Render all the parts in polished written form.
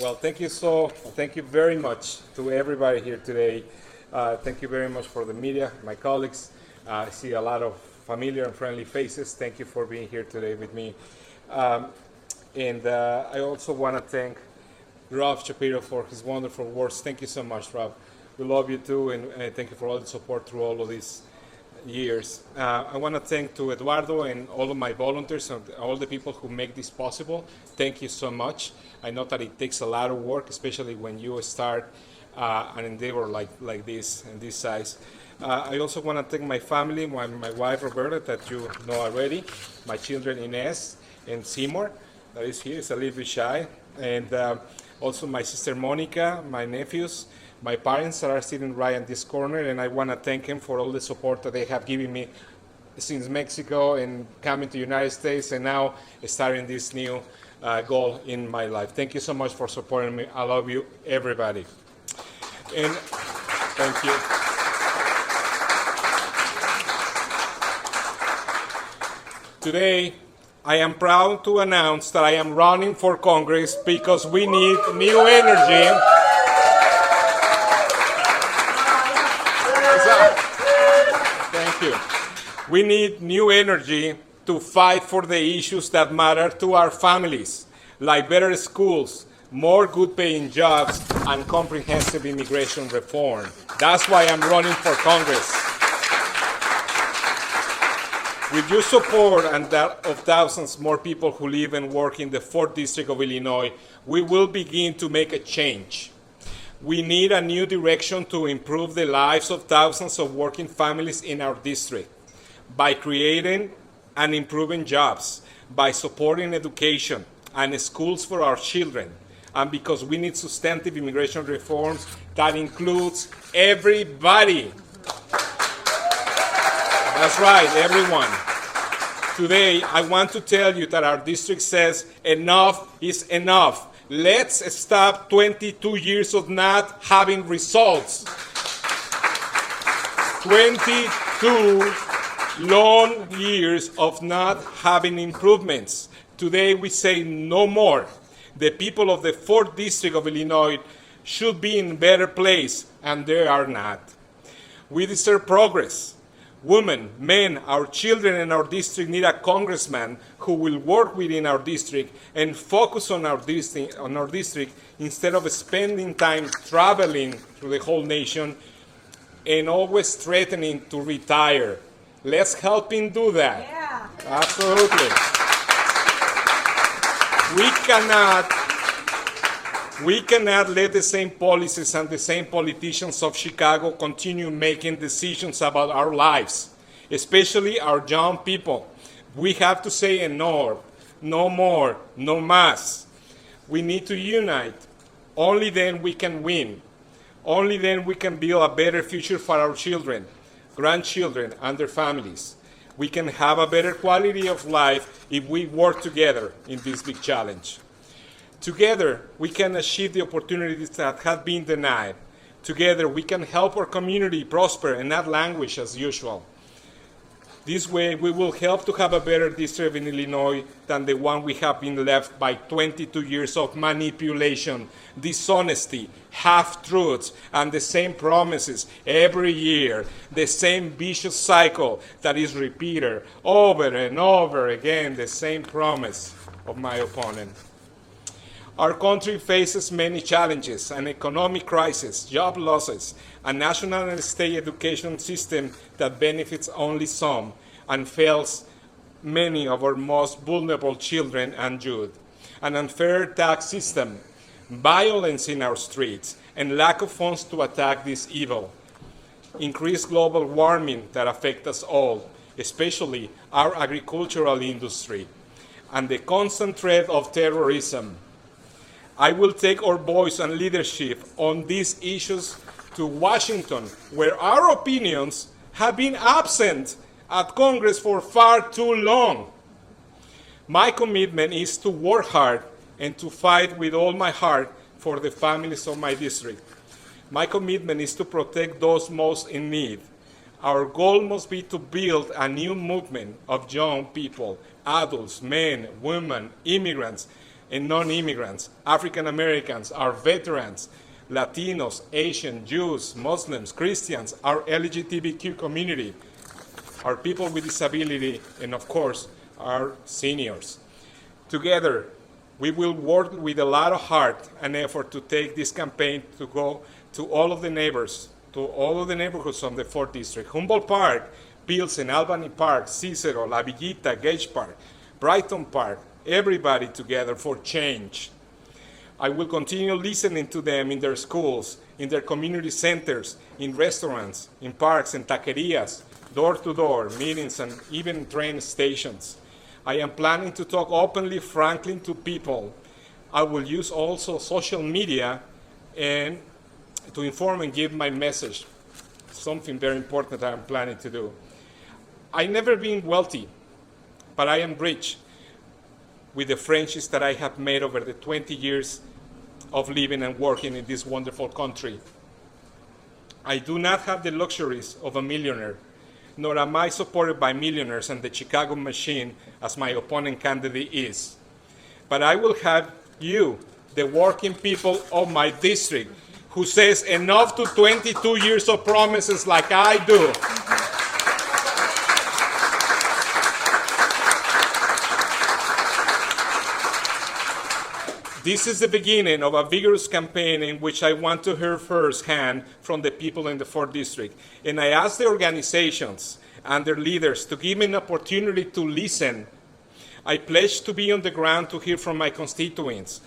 Well, thank you very much to everybody here today. Thank you very much for the media, my colleagues. I see a lot of familiar and friendly faces. Thank you for being here today with me. And I also want to thank Rob Shapiro for his wonderful words. Thank you so much, Rob. We love you too, and thank you for all the support through all of these years. I want to thank to Eduardo and all of my volunteers and all the people who make this possible. Thank you so much. I know that it takes a lot of work, especially when you start an endeavor like this and this size. I also want to thank my family, my wife Roberta, that you know already, my children Inez and Seymour, that is here, is a little bit shy, and also my sister Monica, my nephews, my parents that are sitting right in this corner, and I want to thank them for all the support that they have given me since Mexico and coming to the United States and now starting this new goal in my life. Thank you so much for supporting me. I love you, everybody. And thank you. Today, I am proud to announce that I am running for Congress because we need new energy. Thank you. We need new energy to fight for the issues that matter to our families, like better schools, more good-paying jobs, and comprehensive immigration reform. That's why I'm running for Congress. With your support and that of thousands more people who live and work in the 4th District of Illinois, we will begin to make a change. We need a new direction to improve the lives of thousands of working families in our district by creating and improving jobs, by supporting education and schools for our children, and because we need substantive immigration reforms that includes everybody. That's right, everyone. Today, I want to tell you that our district says enough is enough. Let's stop 22 years of not having results. 22 long years of not having improvements. Today, we say no more. The people of the 4th District of Illinois should be in a better place, and they are not. We deserve progress. Women, men, our children in our district need a congressman who will work within our district and focus on our district instead of spending time traveling through the whole nation and always threatening to retire. Let's help him do that. Yeah. Absolutely. We cannot let the same policies and the same politicians of Chicago continue making decisions about our lives, especially our young people. We have to say no more, no más. We need to unite. Only then we can win. Only then we can build a better future for our children, grandchildren, and their families. We can have a better quality of life if we work together in this big challenge. Together, we can achieve the opportunities that have been denied. Together, we can help our community prosper and not languish as usual. This way, we will help to have a better district in Illinois than the one we have been left by 22 years of manipulation, dishonesty, half-truths, and the same promises every year, the same vicious cycle that is repeated over and over again, the same promise of my opponent. Our country faces many challenges: an economic crisis, job losses, a national and state education system that benefits only some and fails many of our most vulnerable children and youth, an unfair tax system, violence in our streets, and lack of funds to attack this evil, increased global warming that affects us all, especially our agricultural industry, and the constant threat of terrorism. I will take our voice and leadership on these issues to Washington, where our opinions have been absent at Congress for far too long. My commitment is to work hard and to fight with all my heart for the families of my district. My commitment is to protect those most in need. Our goal must be to build a new movement of young people, adults, men, women, immigrants, and non-immigrants, African Americans, our veterans, Latinos, Asian, Jews, Muslims, Christians, our LGBTQ community, our people with disability, and of course, our seniors. Together, we will work with a lot of heart and effort to take this campaign to go to all of the neighbors, to all of the neighborhoods of the 4th District. Humboldt Park, Pilsen, Albany Park, Cicero, La Villita, Gage Park, Brighton Park, everybody together for change. I will continue listening to them in their schools, in their community centers, in restaurants, in parks and taquerias, door-to-door meetings, and even train stations. I am planning to talk openly, frankly to people. I will use also social media and to inform and give my message, something very important that I'm planning to do. I've never been wealthy, but I am rich with the friendships that I have made over the 20 years of living and working in this wonderful country. I do not have the luxuries of a millionaire, nor am I supported by millionaires and the Chicago machine as my opponent candidate is. But I will have you, the working people of my district, who says enough to 22 years of promises like I do. This is the beginning of a vigorous campaign in which I want to hear firsthand from the people in the 4th District. And I ask the organizations and their leaders to give me an opportunity to listen. I pledge to be on the ground to hear from my constituents.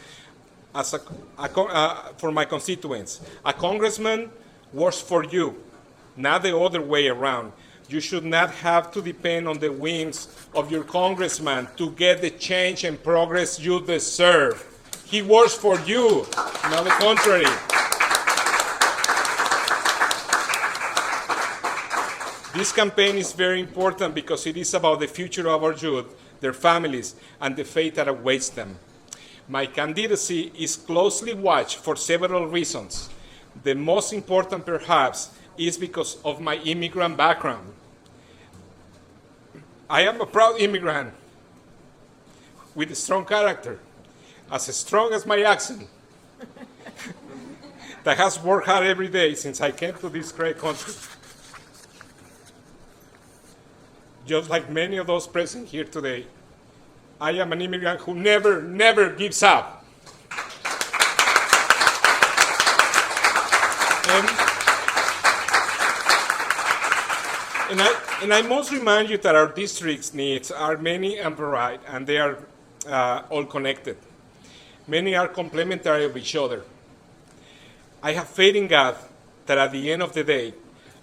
For my constituents, a congressman works for you, not the other way around. You should not have to depend on the whims of your congressman to get the change and progress you deserve. He works for you, not the contrary. This campaign is very important because it is about the future of our youth, their families, and the fate that awaits them. My candidacy is closely watched for several reasons. The most important, perhaps, is because of my immigrant background. I am a proud immigrant with a strong character, as strong as my accent, that has worked hard every day since I came to this great country. Just like many of those present here today, I am an immigrant who never gives up. And I must remind you that our district's needs are many and varied, and they are all connected. Many are complementary of each other. I have faith in God that at the end of the day,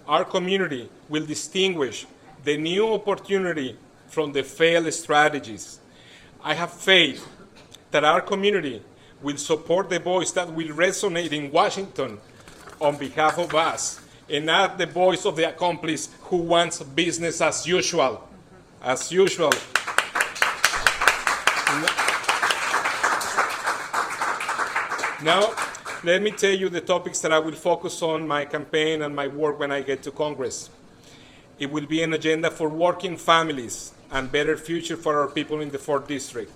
our community will distinguish the new opportunity from the failed strategies. I have faith that our community will support the voice that will resonate in Washington on behalf of us, and not the voice of the accomplice who wants business as usual. As usual. Now, let me tell you the topics that I will focus on my campaign and my work when I get to Congress. It will be an agenda for working families and better future for our people in the 4th District.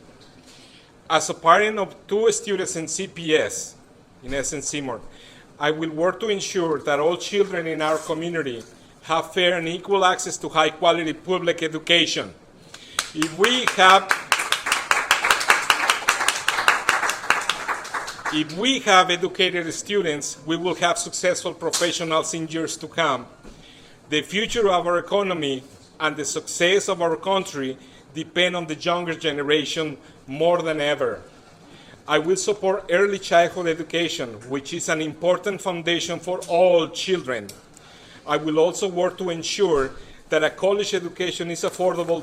As a parent of 2 students in CPS, in essence Seymour, I will work to ensure that all children in our community have fair and equal access to high-quality public education. If we have educated students, we will have successful professionals in years to come. The future of our economy and the success of our country depend on the younger generation more than ever. I will support early childhood education, which is an important foundation for all children. I will also work to ensure that a college education is affordable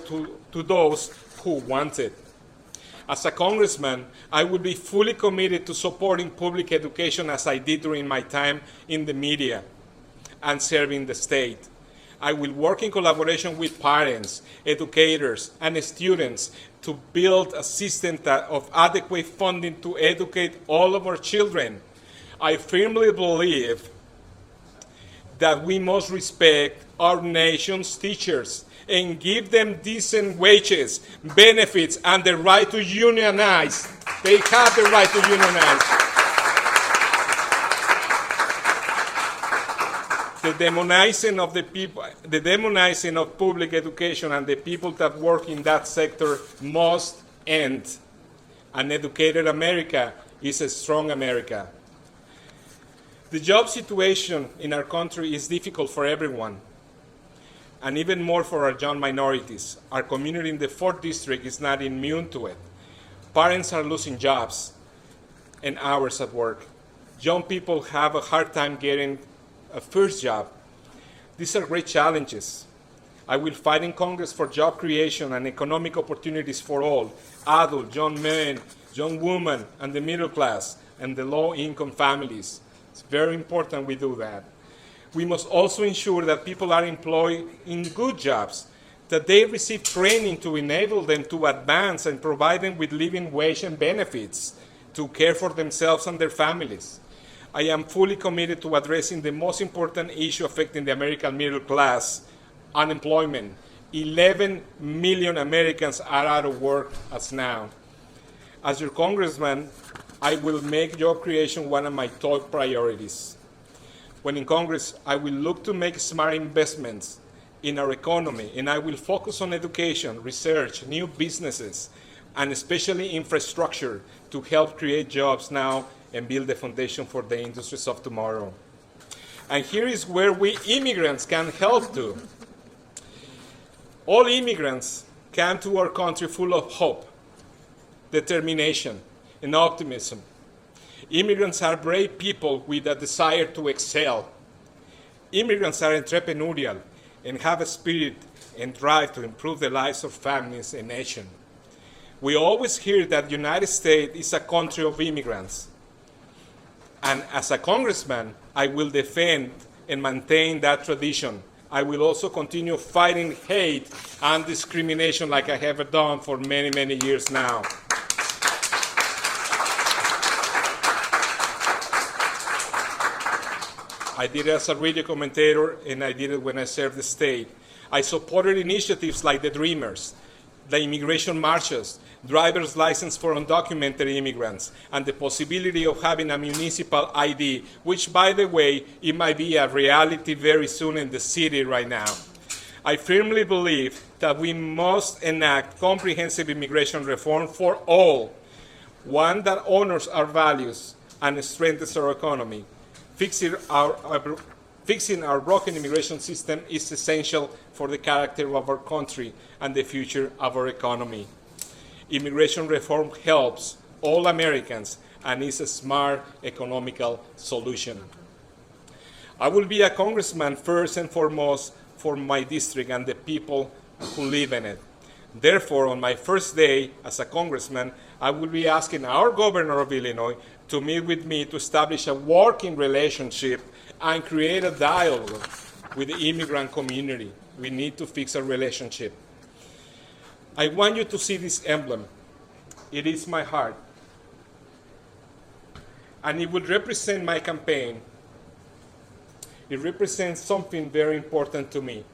to those who want it. As a congressman, I will be fully committed to supporting public education as I did during my time in the media and serving the state. I will work in collaboration with parents, educators, and students to build a system of adequate funding to educate all of our children. I firmly believe that we must respect our nation's teachers and give them decent wages, benefits, and the right to unionize. They have the right to unionize. The demonizing of the people, the demonizing of public education and the people that work in that sector must end. An educated America is a strong America. The job situation in our country is difficult for everyone, and even more for our young minorities. Our community in the 4th District is not immune to it. Parents are losing jobs and hours at work. Young people have a hard time getting a first job. These are great challenges. I will fight in Congress for job creation and economic opportunities for all, adult, young men, young women, and the middle class, and the low-income families. It's very important we do that. We must also ensure that people are employed in good jobs, that they receive training to enable them to advance and provide them with living wage and benefits to care for themselves and their families. I am fully committed to addressing the most important issue affecting the American middle class, unemployment. 11 million Americans are out of work as now. As your congressman, I will make job creation one of my top priorities. When in Congress, I will look to make smart investments in our economy, and I will focus on education, research, new businesses, and especially infrastructure to help create jobs now and build the foundation for the industries of tomorrow. And here is where we immigrants can help too. All immigrants come to our country full of hope, determination, and optimism. Immigrants are brave people with a desire to excel. Immigrants are entrepreneurial and have a spirit and drive to improve the lives of families and nation. We always hear that the United States is a country of immigrants. And as a congressman, I will defend and maintain that tradition. I will also continue fighting hate and discrimination like I have done for many, many years now. I did it as a radio commentator, and I did it when I served the state. I supported initiatives like the Dreamers, the immigration marches, driver's license for undocumented immigrants, and the possibility of having a municipal ID, which, by the way, it might be a reality very soon in the city right now. I firmly believe that we must enact comprehensive immigration reform for all, one that honors our values and strengthens our economy. Fixing our broken immigration system is essential for the character of our country and the future of our economy. Immigration reform helps all Americans and is a smart economical solution. I will be a congressman first and foremost for my district and the people who live in it. Therefore, on my first day as a congressman, I will be asking our governor of Illinois to meet with me to establish a working relationship and create a dialogue with the immigrant community. We need to fix our relationship. I want you to see this emblem. It is my heart. And it would represent my campaign. It represents something very important to me.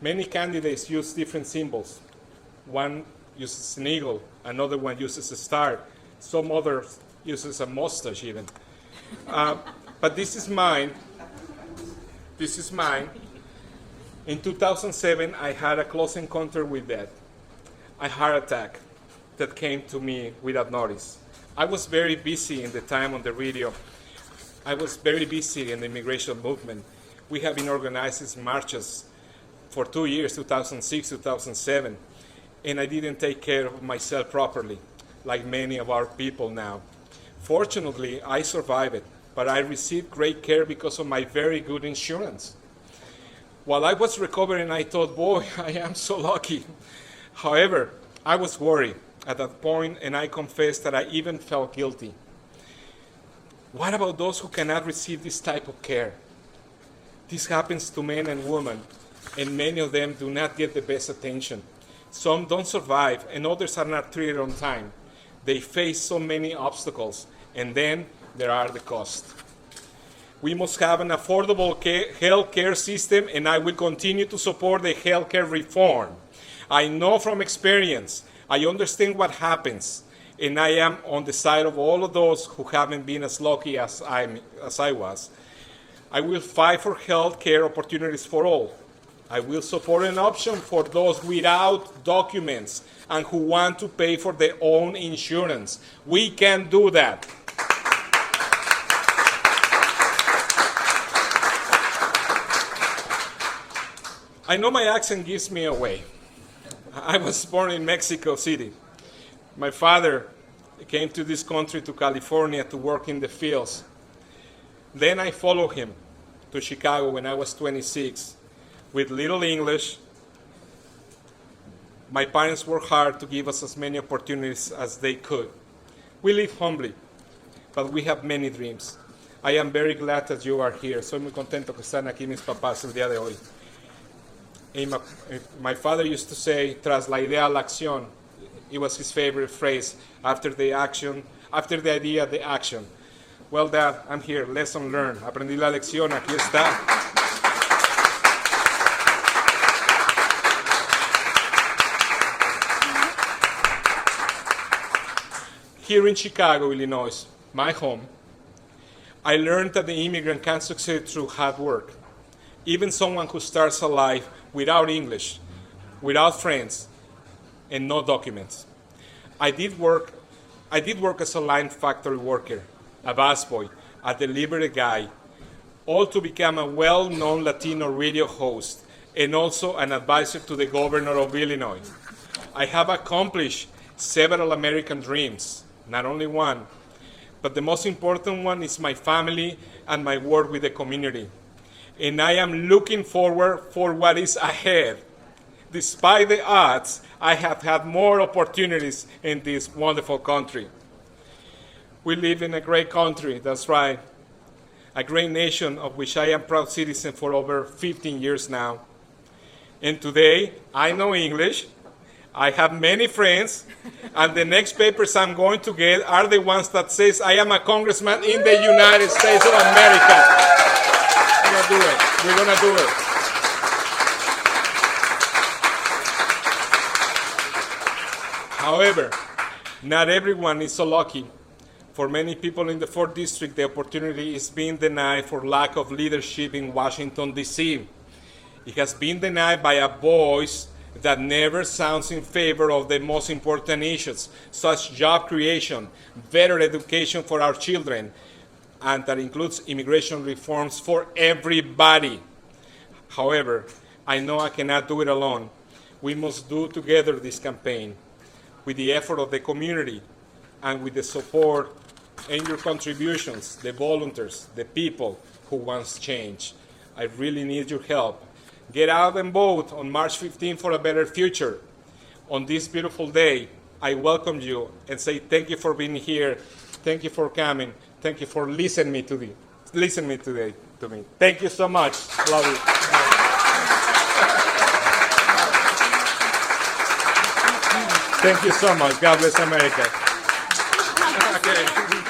Many candidates use different symbols. One uses an eagle, another one uses a star, some others uses a mustache even. But this is mine. This is mine. In 2007, I had a close encounter with death, a heart attack that came to me without notice. I was very busy in the time on the radio. I was very busy in the immigration movement. We have been organizing marches for 2 years, 2006, 2007, and I didn't take care of myself properly, like many of our people now. Fortunately, I survived it, but I received great care because of my very good insurance. While I was recovering, I thought, boy, I am so lucky. However, I was worried at that point, and I confess that I even felt guilty. What about those who cannot receive this type of care? This happens to men and women, and many of them do not get the best attention. Some don't survive, and others are not treated on time. They face so many obstacles, and then there are the costs. We must have an affordable health care system, and I will continue to support the health care reform. I know from experience, I understand what happens, and I am on the side of all of those who haven't been as lucky as I was. I will fight for health care opportunities for all. I will support an option for those without documents and who want to pay for their own insurance. We can do that. I know my accent gives me away. I was born in Mexico City. My father came to this country, to California, to work in the fields. Then I followed him to Chicago when I was 26 with little English. My parents worked hard to give us as many opportunities as they could. We live humbly, but we have many dreams. I am very glad that you are here. Soy muy contento que están aquí mis papás el día de hoy. My father used to say, tras la idea la acción. It was his favorite phrase, after the idea, the action. Well, Dad, I'm here. Lesson learned. Aprendí la lección. Aquí está. Here in Chicago, Illinois, my home, I learned that the immigrant can succeed through hard work. Even someone who starts a life without English, without friends, and no documents. I did work as a line factory worker, a busboy, a delivery guy, all to become a well-known Latino radio host and also an advisor to the Governor of Illinois. I have accomplished several American dreams, not only one, but the most important one is my family and my work with the community. And I am looking forward for what is ahead. Despite the odds, I have had more opportunities in this wonderful country. We live in a great country, that's right. A great nation of which I am proud citizen for over 15 years now. And today, I know English, I have many friends, and the next papers I'm going to get are the ones that says I am a congressman in the United States of America. We're gonna do it. We're gonna do it. However, not everyone is so lucky. For many people in the 4th District, the opportunity is being denied for lack of leadership in Washington, D.C. It has been denied by a voice that never sounds in favor of the most important issues, such as job creation, better education for our children, and that includes immigration reforms for everybody. However, I know I cannot do it alone. We must do together this campaign with the effort of the community and with the support and your contributions, the volunteers, the people who want change. I really need your help. Get out and vote on March 15 for a better future. On this beautiful day, I welcome you and say thank you for being here. Thank you for coming. Thank you for listening to me today. Thank you so much. Love you. Thank you so much. God bless America. Okay.